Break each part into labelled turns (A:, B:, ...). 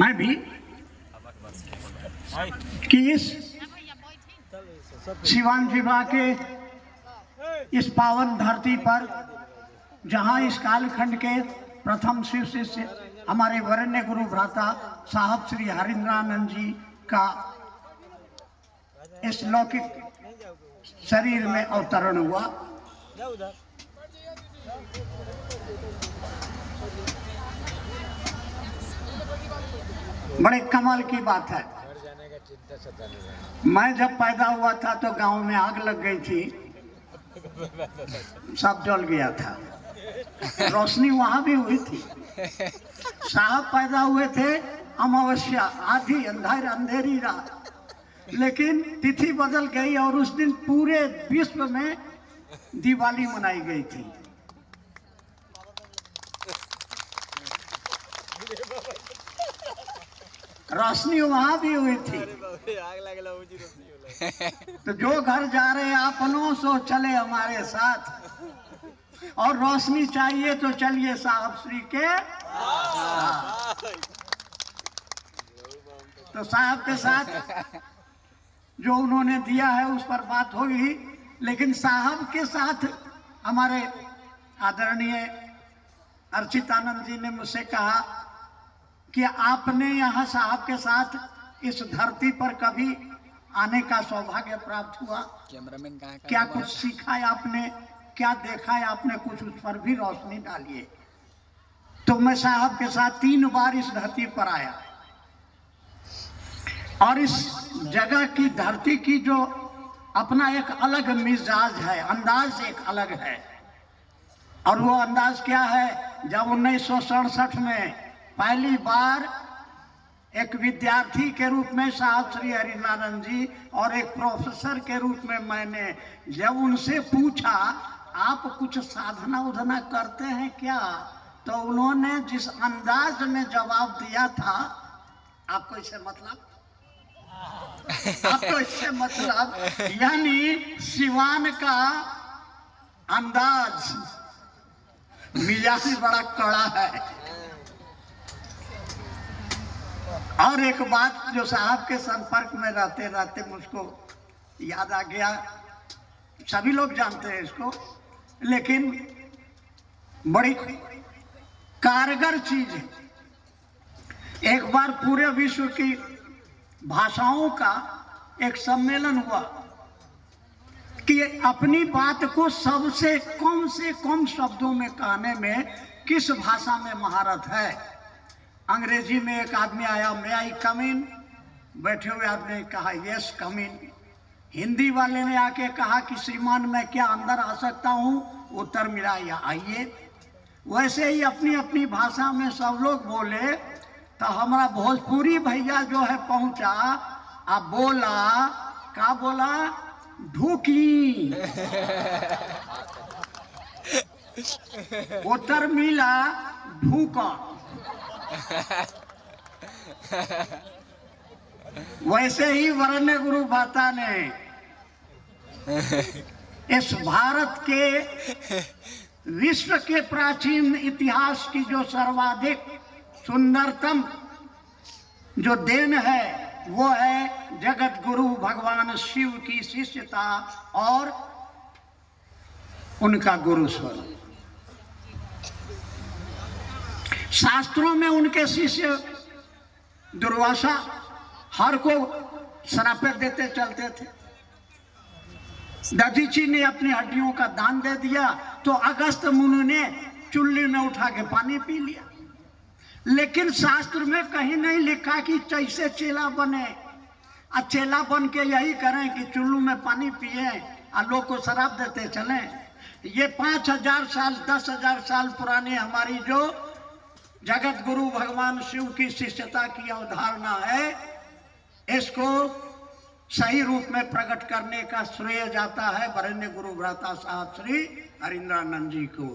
A: मैं भी कि इस सिवान जिला के इस पावन धरती पर जहां इस कालखंड के प्रथम शिव शिष्य हमारे वरेण्य गुरु भ्राता साहब श्री हरिंद्रानंद जी का इस लौकिक शरीर में अवतरण हुआ। बड़े कमाल की बात है। मैं जब पैदा हुआ था तो गांव में आग लग गई थी, सब जल गया था, रोशनी वहां भी हुई थी। साहब पैदा हुए थे अमावस्या, आधी अंधेरी रात, लेकिन तिथि बदल गई और उस दिन पूरे विश्व में दिवाली मनाई गई थी। रोशनी वहां भी हुई थी। तो जो घर जा रहे अपनों सो चले हमारे साथ, और रोशनी चाहिए तो चलिए साहब श्री के। तो साहब के साथ जो उन्होंने दिया है उस पर बात होगी, लेकिन साहब के साथ हमारे आदरणीय अर्चितानंद जी ने मुझसे कहा कि आपने यहाँ साहब के साथ इस धरती पर कभी आने का सौभाग्य प्राप्त हुआ?
B: कैमरामैन कहाँ
A: क्या कुछ सीखा है आपने, क्या देखा है आपने, कुछ उस पर भी रोशनी डालिए। तो मैं साहब के साथ 3 बार इस धरती पर आया, और इस जगह की धरती की जो अपना एक अलग मिजाज है, अंदाज एक अलग है। और वो अंदाज क्या है? जब 1967 में पहली बार एक विद्यार्थी के रूप में साहब श्री हरिनारायण जी और एक प्रोफेसर के रूप में मैंने जब उनसे पूछा आप कुछ साधना उधना करते हैं क्या, तो उन्होंने जिस अंदाज में जवाब दिया था, आपको इससे मतलब आपको इससे मतलब यानी सिवान का अंदाज मिजाज बड़ा कड़ा है। और एक बात जो साहब के संपर्क में रहते रहते मुझको याद आ गया, सभी लोग जानते हैं इसको, लेकिन बड़ी कारगर चीज है। एक बार पूरे विश्व की भाषाओं का एक सम्मेलन हुआ कि अपनी बात को सबसे कम से कम शब्दों में कहने में किस भाषा में महारत है। अंग्रेजी में एक आदमी आया, मे आई कम इन, बैठे हुए आदमी ने कहा यस कम इन। हिंदी वाले ने आके कहा कि श्रीमान मैं क्या अंदर आ सकता हूँ, उत्तर मिला या आइए। वैसे ही अपनी अपनी भाषा में सब लोग बोले, तो हमारा भोजपुरी भैया जो है पहुंचा, अब बोला, क्या बोला? ढूकी। उत्तर मिला ढूका। वैसे ही वरेण्य गुरु भ्राता ने इस भारत के विश्व के प्राचीन इतिहास की जो सर्वाधिक सुंदरतम जो देन है वो है जगत गुरु भगवान शिव की शिष्यता और उनका गुरु स्वरूप। शास्त्रों में उनके शिष्य दुर्वासा हर को श्राप देते चलते थे। दधीची ने अपनी हड्डियों का दान दे दिया तो अगस्त मुनि ने चुल्ली में उठा के पानी पी लिया। लेकिन शास्त्र में कहीं नहीं लिखा कि कैसे चेला बने, और चेला बन के यही करें कि चुल्लू में पानी पिए और लोग को शराब देते चलें। ये 5000 साल 10,000 साल पुरानी हमारी जो जगत गुरु भगवान शिव की शिष्यता की अवधारणा है, इसको सही रूप में प्रकट करने का श्रेय जाता है वरेण्य गुरु भ्राता साहब श्री हरिंद्रानंद जी को।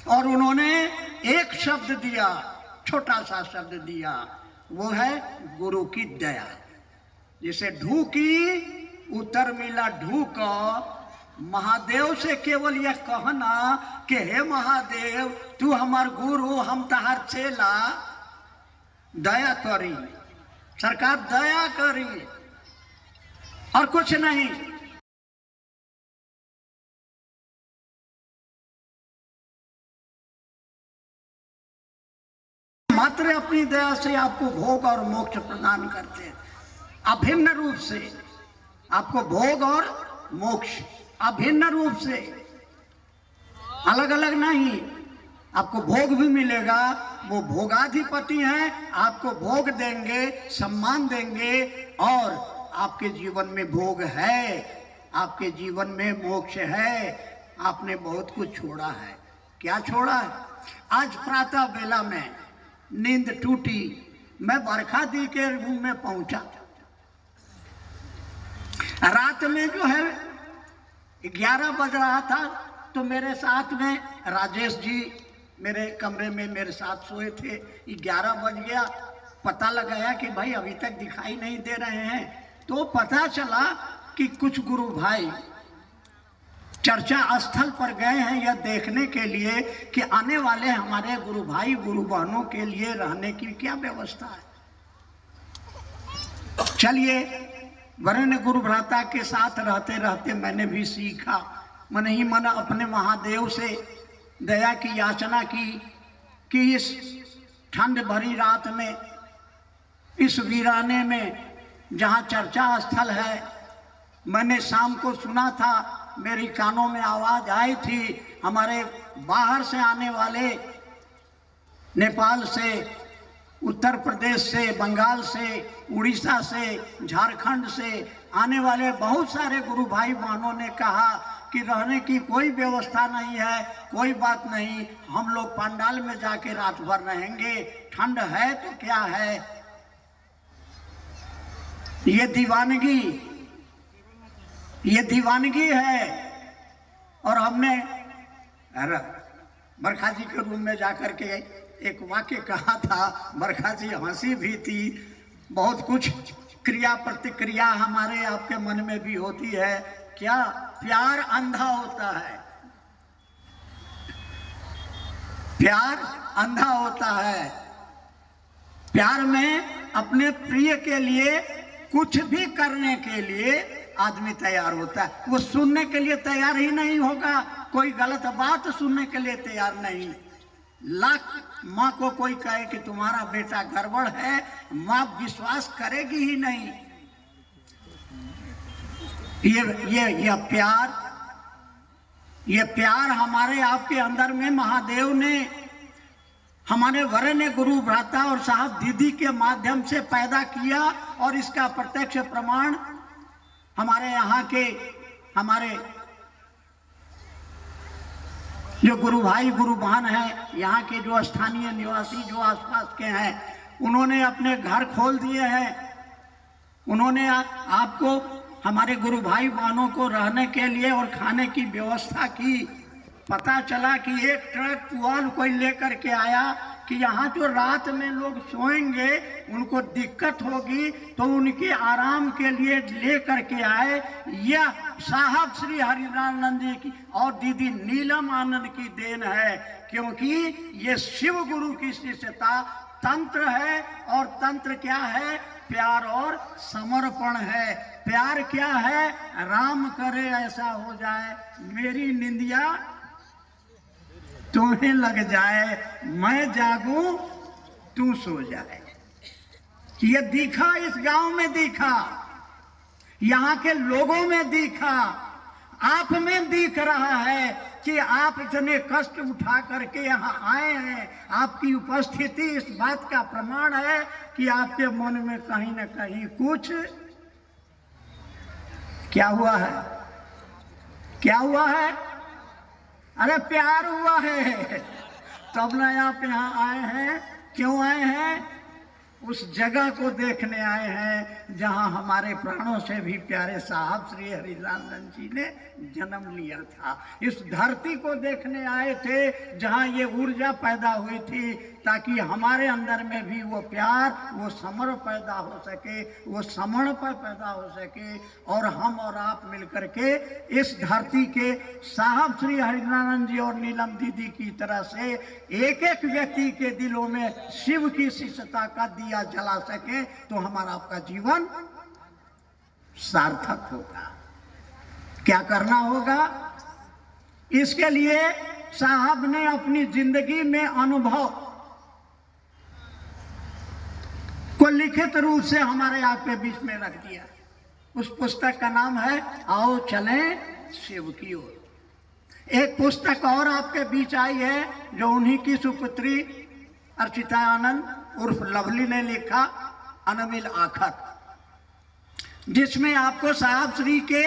A: और उन्होंने एक शब्द दिया, छोटा सा शब्द दिया, वो है गुरु की दया। जैसे ढूकी उत्तर मिला ढूक। महादेव से केवल यह कहना कि हे महादेव तू हमार गुरु हम तहार चेला, दया करी, सरकार दया करी और कुछ नहीं। मात्र अपनी दया से आपको भोग और मोक्ष प्रदान करते हैं, अभिन्न रूप से आपको भोग और मोक्ष अभिन्न रूप से, अलग अलग नहीं। आपको भोग भी मिलेगा, वो भोगाधिपति हैं, आपको भोग देंगे, सम्मान देंगे और आपके जीवन में भोग है, आपके जीवन में मोक्ष है। आपने बहुत कुछ छोड़ा है। क्या छोड़ा है? आज प्रातः बेला में नींद टूटी, मैं बरखा दी के रूम में पहुंचा। रात में जो है 11 बज रहा था, तो मेरे साथ में राजेश जी मेरे कमरे में मेरे साथ सोए थे। 11 बज गया, पता लगाया कि भाई अभी तक दिखाई नहीं दे रहे हैं। तो पता चला कि कुछ गुरु भाई चर्चा स्थल पर गए हैं यह देखने के लिए कि आने वाले हमारे गुरु भाई गुरु बहनों के लिए रहने की क्या व्यवस्था है। चलिए, वरन गुरु भ्राता के साथ रहते रहते मैंने भी सीखा। मन ही मन अपने महादेव से दया की याचना की कि इस ठंड भरी रात में, इस वीराने में जहाँ चर्चा स्थल है, मैंने शाम को सुना था, मेरी कानों में आवाज आई थी, हमारे बाहर से आने वाले, नेपाल से, उत्तर प्रदेश से, बंगाल से, उड़ीसा से, झारखंड से आने वाले बहुत सारे गुरु भाई बहनों ने कहा कि रहने की कोई व्यवस्था नहीं है, कोई बात नहीं, हम लोग पंडाल में जाके रात भर रहेंगे, ठंड है तो क्या है। ये दीवानगी है। और हमने बरखा जी के रूम में जाकर के एक वाक्य कहा था। बरखा जी हंसी भी थी। बहुत कुछ क्रिया प्रतिक्रिया हमारे आपके मन में भी होती है। क्या प्यार अंधा होता है, प्यार अंधा होता है। प्यार में अपने प्रिय के लिए कुछ भी करने के लिए आदमी तैयार होता है। वो सुनने के लिए तैयार ही नहीं होगा, कोई गलत बात सुनने के लिए तैयार नहीं। लाख माँ को कोई कहे कि तुम्हारा बेटा गड़बड़ है, माँ विश्वास करेगी ही नहीं। ये प्यार हमारे आपके अंदर में महादेव ने, हमारे वरण्य गुरु भ्राता और साहब दीदी के माध्यम से पैदा किया। और इसका प्रत्यक्ष प्रमाण हमारे यहाँ के, हमारे जो गुरु भाई गुरु बहन हैं, यहाँ के जो स्थानीय निवासी जो आसपास के हैं, उन्होंने अपने घर खोल दिए हैं। उन्होंने आपको, हमारे गुरु भाई बहनों को रहने के लिए और खाने की व्यवस्था की। पता चला कि एक ट्रक पुआल कोई लेकर के आया कि यहाँ जो रात में लोग सोएंगे उनको दिक्कत होगी, तो उनके आराम के लिए लेकर के आए। यह साहब श्री हरिरानंद जी की और दीदी नीलम आनंद की देन है, क्योंकि ये शिव गुरु की शिष्यता तंत्र है। और तंत्र क्या है? प्यार और समर्पण है। प्यार क्या है? राम करे ऐसा हो जाए, मेरी निंदिया तुम्हें लग जाए, मैं जागूं तू सो जाए। ये दिखा, इस गांव में दिखा, यहाँ के लोगों में दिखा, आप में दिख रहा है कि आप इतने कष्ट उठा करके यहाँ आए हैं। आपकी उपस्थिति इस बात का प्रमाण है कि आपके मन में कहीं न कहीं कुछ क्या हुआ है? क्या हुआ है? अरे प्यार हुआ है, तब ना आप यहाँ आए हैं। क्यों आए हैं? उस जगह को देखने आए हैं जहाँ हमारे प्राणों से भी प्यारे साहब श्री हरिरानंद जी ने जन्म लिया था। इस धरती को देखने आए थे जहाँ ये ऊर्जा पैदा हुई थी ताकि हमारे अंदर में भी वो प्यार, वो समर्पण पैदा हो सके, वो समर्पण पैदा हो सके, और हम और आप मिलकर के इस धरती के साहब श्री हरिनारायण जी और नीलम दीदी की तरह से एक एक व्यक्ति के दिलों में शिव की शिष्यता का दिया जला सके, तो हमारा आपका जीवन सार्थक होगा। क्या करना होगा? इसके लिए साहब ने अपनी जिंदगी में अनुभव को लिखित रूप से हमारे आपके बीच में रख दिया। उस पुस्तक का नाम है आओ चलें शिव की ओर। एक पुस्तक और आपके बीच आई है जो उन्हीं की सुपुत्री अर्चिता आनंद उर्फ लवली ने लिखा, अनमिल आखर, जिसमें आपको साहब श्री के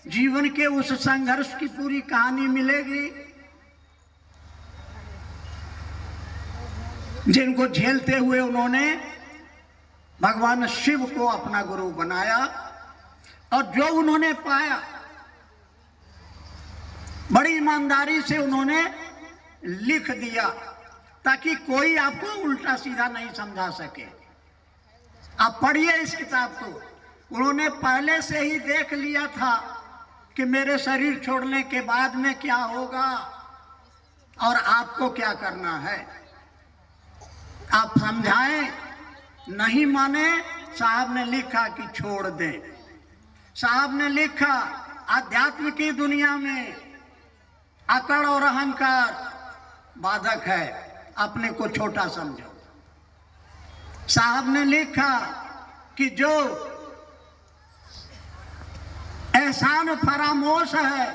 A: जीवन के उस संघर्ष की पूरी कहानी मिलेगी, जिनको झेलते हुए उन्होंने भगवान शिव को अपना गुरु बनाया, और जो उन्होंने पाया बड़ी ईमानदारी से उन्होंने लिख दिया, ताकि कोई आपको उल्टा सीधा नहीं समझा सके। आप पढ़िए इस किताब को। उन्होंने पहले से ही देख लिया था कि मेरे शरीर छोड़ने के बाद में क्या होगा और आपको क्या करना है। आप समझाएं, नहीं माने, साहब ने लिखा कि छोड़ दें। साहब ने लिखा आध्यात्म की दुनिया में अकड़ और अहंकार बाधक है, अपने को छोटा समझो। साहब ने लिखा कि जो एहसान फरामोश है,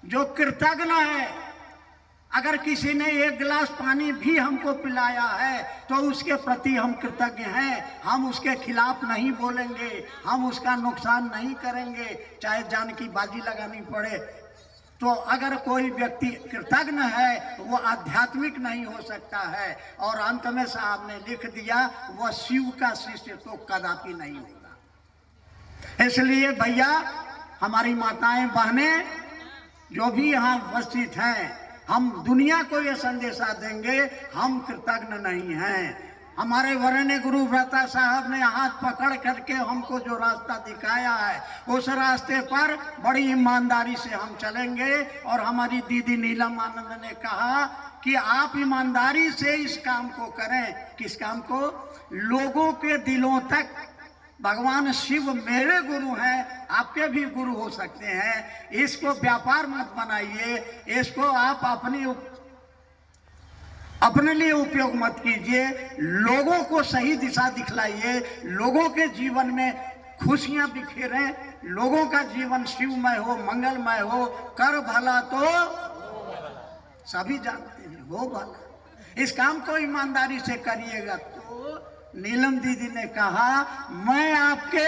A: जो कृतज्ञ है, अगर किसी ने एक गिलास पानी भी हमको पिलाया है तो उसके प्रति हम कृतज्ञ हैं। हम उसके खिलाफ नहीं बोलेंगे, हम उसका नुकसान नहीं करेंगे, चाहे जान की बाजी लगानी पड़े। तो अगर कोई व्यक्ति कृतज्ञ है वो आध्यात्मिक नहीं हो सकता है। और अंत में साहब ने लिख दिया, वह शिव का शिष्य तो कदापि नहीं होगा। इसलिए भैया, हमारी माताएं बहनें जो भी यहाँ उपस्थित हैं, हम दुनिया को ये संदेशा देंगे, हम कृतज्ञ नहीं हैं। हमारे वरेण्य गुरु व्रता साहब ने हाथ पकड़ करके हमको जो रास्ता दिखाया है, उस रास्ते पर बड़ी ईमानदारी से हम चलेंगे। और हमारी दीदी नीलम आनंद ने कहा कि आप ईमानदारी से इस काम को करें। किस काम को? लोगों के दिलों तक भगवान शिव मेरे गुरु हैं, आपके भी गुरु हो सकते हैं। इसको व्यापार मत बनाइए, इसको आप अपने लिए उपयोग मत कीजिए। लोगों को सही दिशा दिखलाइए, लोगों के जीवन में खुशियां बिखेरें, लोगों का जीवन शिवमय हो, मंगलमय हो। कर भला तो सभी जानते हैं हो भला। इस काम को ईमानदारी से करिएगा। तो नीलम दीदी ने कहा, मैं आपके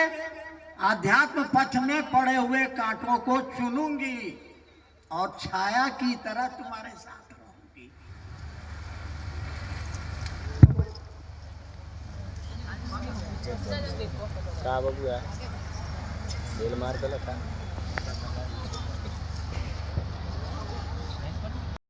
A: आध्यात्म पथ में पड़े हुए कांटों को चुनूंगी और छाया की तरह तुम्हारे साथ रहूंगी।
B: का बबुआ बेल मार के लखा